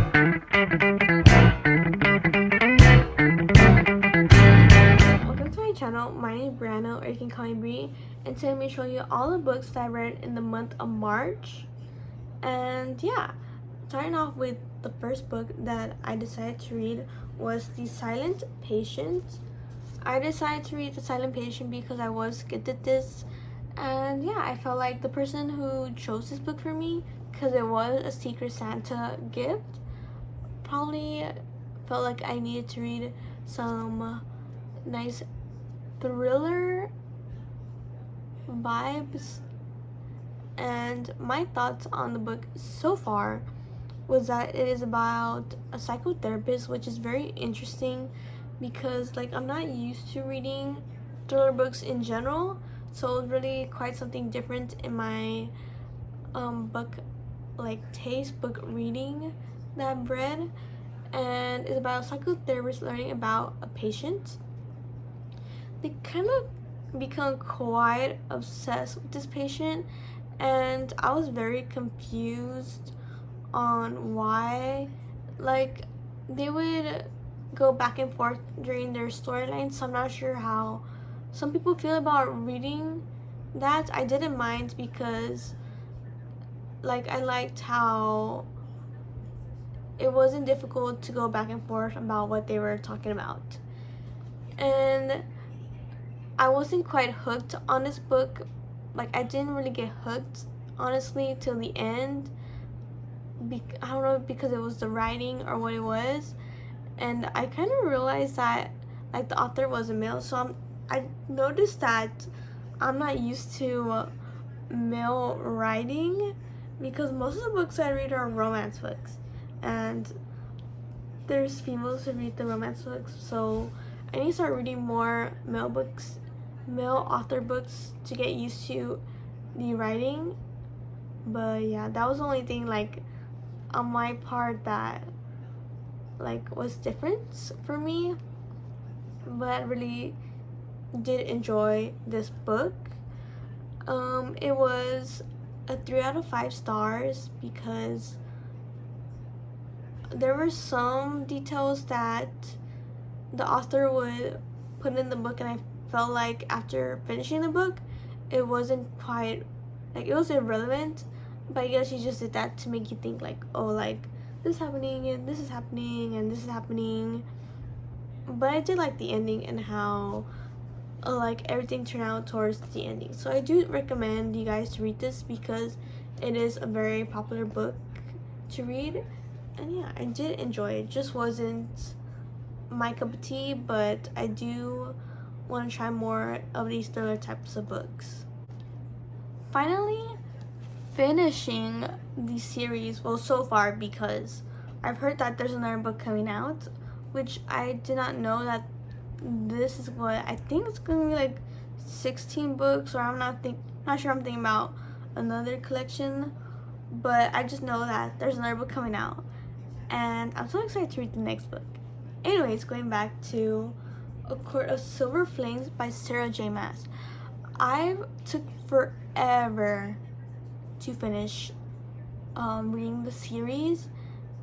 Welcome to my channel. My name is Brianna, or you can call me Bri, and today I'm going to show you all the books that I read in the month of March. And yeah, starting off with the first book that I decided to read was The Silent Patient. I decided to read The Silent Patient because I was good at this, and yeah, I felt like the person who chose this book for me, because it was a Secret Santa gift, probably felt like I needed to read some nice thriller vibes. And my thoughts on the book so far was that it is about a psychotherapist, which is very interesting because like I'm not used to reading thriller books in general, so it's really quite something different in my book like taste book reading that I've read. And it's about a psychotherapist learning about a patient. They kind of become quite obsessed with this patient, and I was very confused on why like they would go back and forth during their storyline. So I'm not sure how some people feel about reading that. I didn't mind because like I liked how it wasn't difficult to go back and forth about what they were talking about. And I wasn't quite hooked on this book. Like I didn't really get hooked honestly till the end. I don't know, because it was the writing or what it was. And I kind of realized that like the author was a male, so I noticed that I'm not used to male writing because most of the books I read are romance books, and there's females who read the romance books, so I need to start reading more male books, male author books, to get used to the writing. But yeah, that was the only thing like on my part that like was different for me. But I really did enjoy this book. It was a 3 out of 5 stars because there were some details that the author would put in the book, and I felt like after finishing the book it wasn't quite like, it was irrelevant, but I guess she just did that to make you think like, oh, like this is happening and this is happening and this is happening. But I did like the ending and how like everything turned out towards the ending. So I do recommend you guys to read this because it is a very popular book to read. And yeah, I did enjoy it. Just wasn't my cup of tea, but I do want to try more of these thriller types of books. Finally, finishing the series, well, so far, because I've heard that there's another book coming out, which I did not know that this is what I think it's gonna be, like 16 books, or not sure. I'm thinking about another collection, but I just know that there's another book coming out, and I'm so excited to read the next book. Anyways, going back to A Court of Silver Flames by Sarah J. Maas. I took forever to finish reading the series,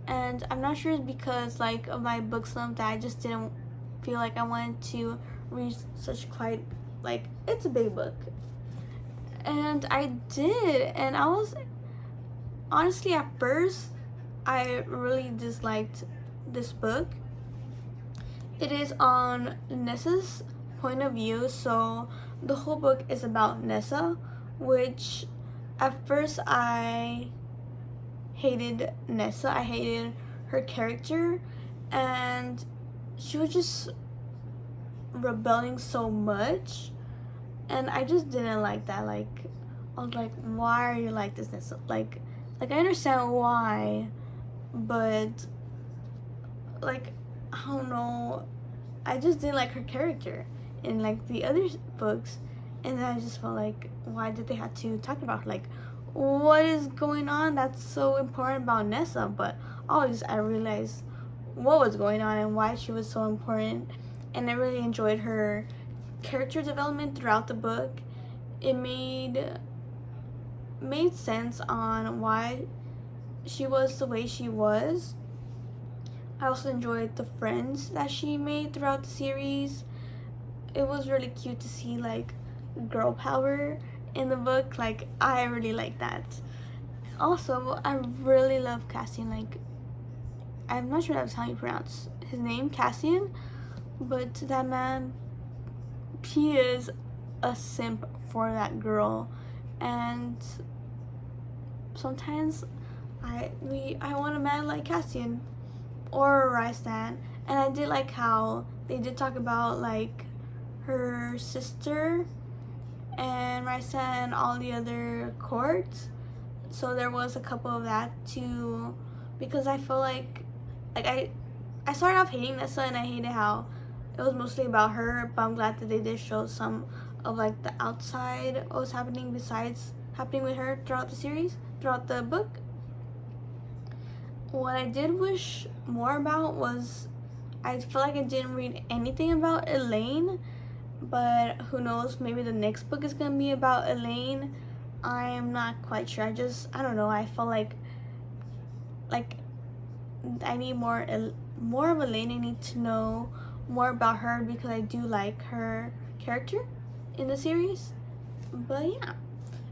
and I'm not sure it's because like of my book slump that I just didn't feel like I wanted to read such quite like, it's a big book, and I did, and I was honestly, at first I really disliked this book. It is on Nessa's point of view, so the whole book is about Nessa, which at first I hated Nessa. I hated her character, and she was just rebelling so much, and I just didn't like that. Like, I was like, why are you like this, Nessa? Like I understand why, but like, I don't know, I just didn't like her character in like the other books, and then I just felt like, why did they have to talk about her? Like, what is going on that's so important about Nessa? But always I realized what was going on and why she was so important, and I really enjoyed her character development throughout the book. It made sense on why she was the way she was, I also enjoyed the friends that she made throughout the series. It was really cute to see like girl power in the book. Like I really like that. Also, I really love Cassian. Like I'm not sure that's how you pronounce his name, Cassian, but that man, he is a simp for that girl, and sometimes I want a man like Cassian or Rystan. And I did like how they did talk about like her sister and Rystan and all the other courts. So there was a couple of that too, because I feel like I started off hating Nessa and I hated how it was mostly about her, but I'm glad that they did show some of like the outside of what was happening besides happening with her throughout the series, throughout the book. What I did wish more about was I feel like I didn't read anything about Elaine, but who knows, maybe the next book is gonna be about Elaine. I'm not quite sure. I don't know. I felt like I need more of Elaine. I need to know more about her because I do like her character in the series. But yeah,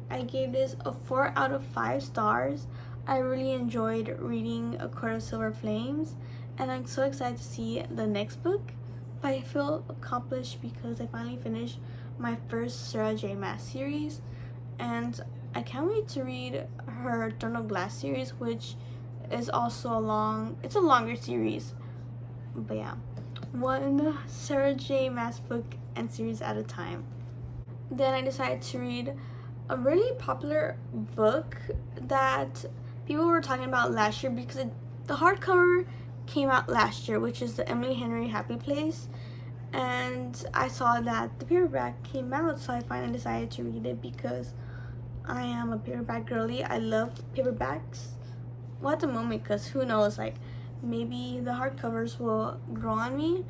I gave this a 4 out of 5 stars. I really enjoyed reading A Court of Silver Flames, and I'm so excited to see the next book. But I feel accomplished because I finally finished my first Sarah J. Maas series, and I can't wait to read her Throne of Glass series, which is also it's a longer series. But yeah, one Sarah J. Maas book and series at a time. Then I decided to read a really popular book that people were talking about last year because the hardcover came out last year, which is the Emily Henry Happy Place. And I saw that the paperback came out, so I finally decided to read it because I am a paperback girly. I love paperbacks. Well, at the moment, because who knows, like maybe the hardcovers will grow on me.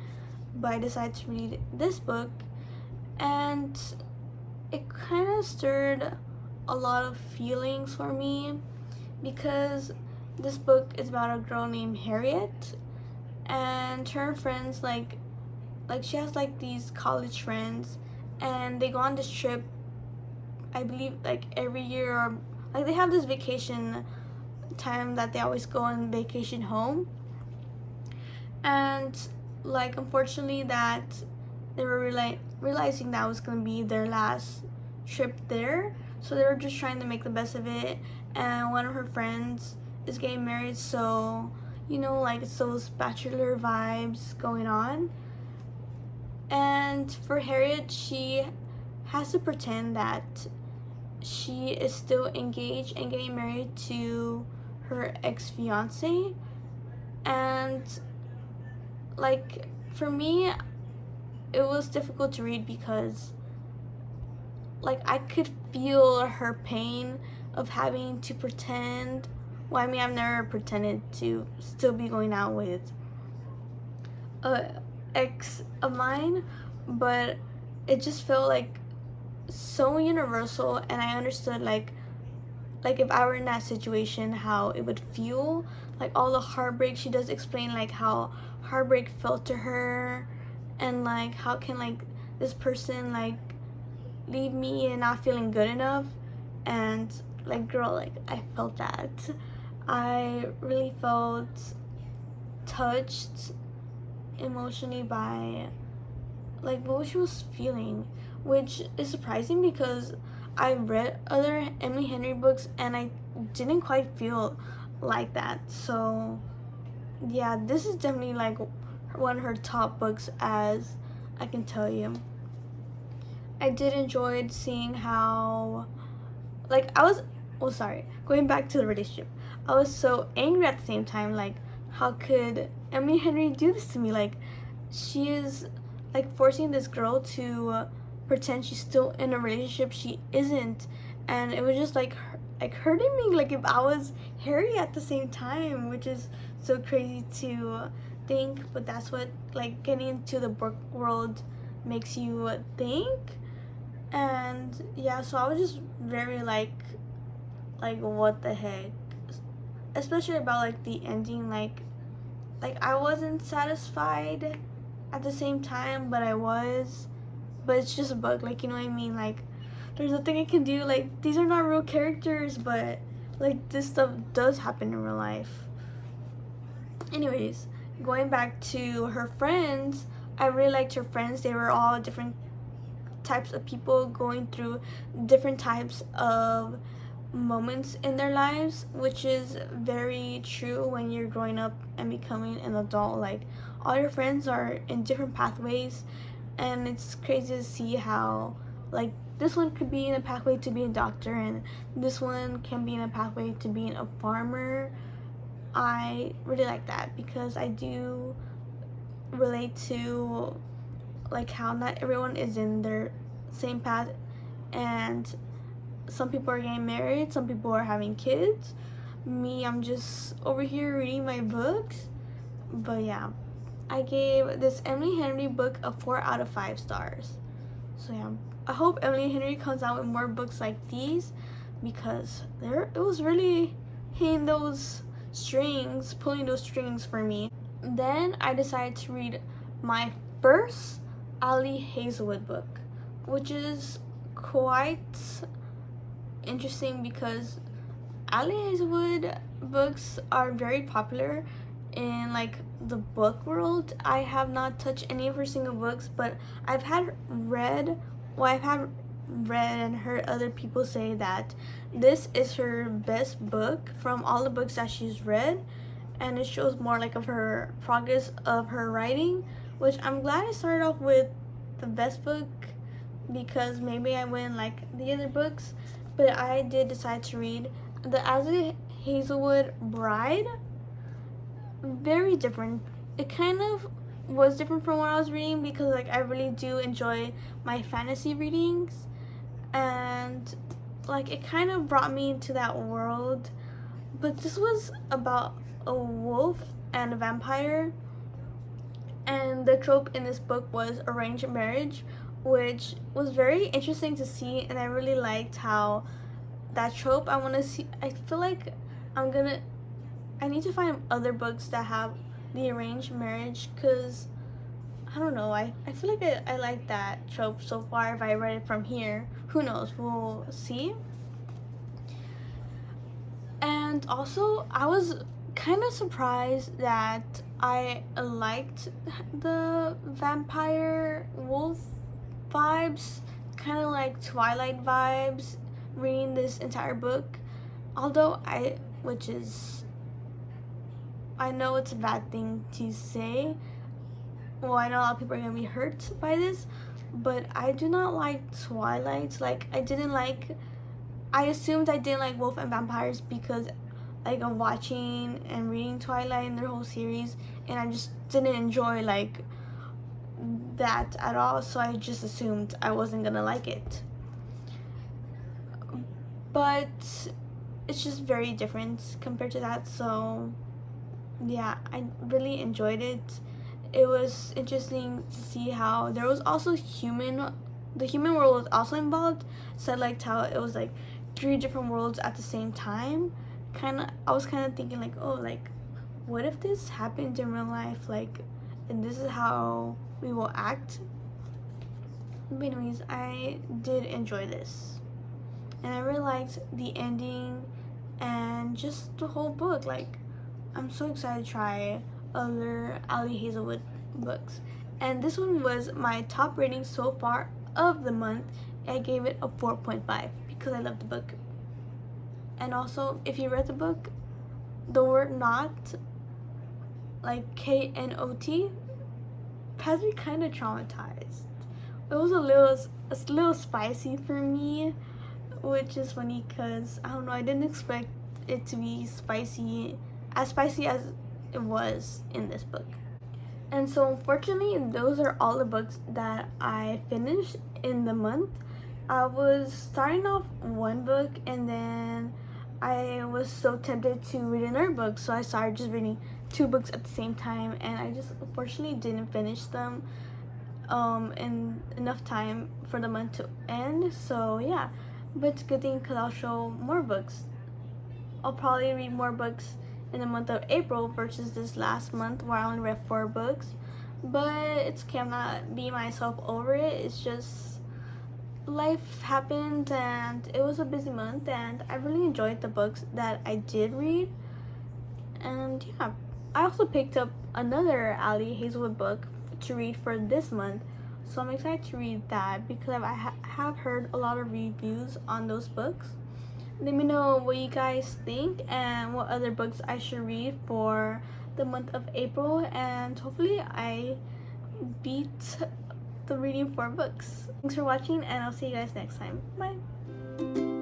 But I decided to read this book, and it kind of stirred a lot of feelings for me because this book is about a girl named Harriet, and her friends like she has like these college friends, and they go on this trip, I believe like every year, or like they have this vacation time that they always go on vacation home. And like unfortunately that they were realizing that was going to be their last trip there, so they were just trying to make the best of it. And one of her friends is getting married, so like it's those bachelor vibes going on. And for Harriet, she has to pretend that she is still engaged and getting married to her ex-fiance. And like for me, it was difficult to read because like I could feel her pain of having to pretend. Well, I mean, I've never pretended to still be going out with a ex of mine, but it just felt like so universal, and I understood like if I were in that situation, how it would feel, like all the heartbreak. She does explain like how heartbreak felt to her, and like how can like this person like leave me and not feeling good enough. And like girl, like I felt that. I really felt touched emotionally by like what she was feeling, which is surprising because I read other Emily Henry books and I didn't quite feel like that. So yeah, this is definitely like one of her top books, as I can tell you. I did enjoy seeing how like I was going back to the relationship. I was so angry at the same time, like how could Emily Henry do this to me? Like she is like forcing this girl to pretend she's still in a relationship she isn't, and it was just like hurting me like if I was Harry at the same time, which is so crazy to think, but that's what like getting into the book world makes you think. And yeah, so I was just very like what the heck, especially about like the ending, like like I wasn't satisfied at the same time, but I was. But it's just a book, like, you know what I mean? Like, there's nothing I can do. Like, these are not real characters, but like this stuff does happen in real life. Anyways, going back to her friends, I really liked her friends. They were all different types of people going through different types of moments in their lives, which is very true when you're growing up and becoming an adult. Like, all your friends are in different pathways, and it's crazy to see how, like, this one could be in a pathway to being a doctor, and this one can be in a pathway to being a farmer. I really like that because I do relate to, like, how not everyone is in their same path, and some people are getting married, some people are having kids. Me, I'm just over here reading my books. But yeah, I gave this Emily Henry book a 4 out of 5 stars. So yeah, I hope Emily Henry comes out with more books like these, because it was really hitting those strings, pulling those strings for me. Then I decided to read my first Ali Hazelwood book, which is quite interesting because Ali Hazelwood books are very popular in, like, the book world. I have not touched any of her single books, but I've had read and heard other people say that this is her best book from all the books that she's read, and it shows more like of her progress of her writing, which I'm glad I started off with the best book, because maybe I wouldn't like the other books. But I did decide to read the Ali Hazelwood Bride. Very different. It kind of was different from what I was reading, because like I really do enjoy my fantasy readings, and like it kind of brought me into that world. But this was about a wolf and a vampire, and the trope in this book was arranged marriage, which was very interesting to see, and I really liked how that trope. I want to see. I feel like I need to find other books that have the arranged marriage, because I don't know, I feel like I like that trope so far. If I read it from here, who knows, we'll see. And also, I was kind of surprised that I liked the vampire wolf vibes, kind of like Twilight vibes, reading this entire book. Although I know it's a bad thing to say. Well, I know a lot of people are gonna be hurt by this, but I do not like Twilight. Like, I assumed I didn't like wolf and vampires because, like, I'm watching and reading Twilight and their whole series, and I just didn't enjoy, like, that at all, so I just assumed I wasn't gonna like it. But it's just very different compared to that, so yeah, I really enjoyed it. It was interesting to see how there was also the human world was also involved, so I liked how it was like 3 different worlds at the same time. I was kind of thinking, like, oh, like, what if this happened in real life, like, and this is how we will act. But anyways, I did enjoy this, and I really liked the ending and just the whole book. Like, I'm so excited to try other Ali Hazelwood books, and this one was my top rating so far of the month. I gave it a 4.5 because I love the book. And also, if you read the book, the word "not," like KNOT, has me kind of traumatized. It was a little spicy for me, which is funny because I don't know, I didn't expect it to be spicy as it was in this book. And so unfortunately, those are all the books that I finished in the month. I was starting off one book, and then I was so tempted to read another book, so I started just reading 2 books at the same time, and I just unfortunately didn't finish them in enough time for the month to end. So yeah, but it's a good thing because I'll show more books. I'll probably read more books in the month of April versus this last month where I only read 4 books. But it's okay, I'm not beating myself over it. It's just life happened and it was a busy month, and I really enjoyed the books that I did read. And yeah, I also picked up another Ali Hazelwood book to read for this month, so I'm excited to read that because I have heard a lot of reviews on those books. Let me know what you guys think and what other books I should read for the month of April, and hopefully I beat the reading 4 books. Thanks for watching, and I'll see you guys next time. Bye.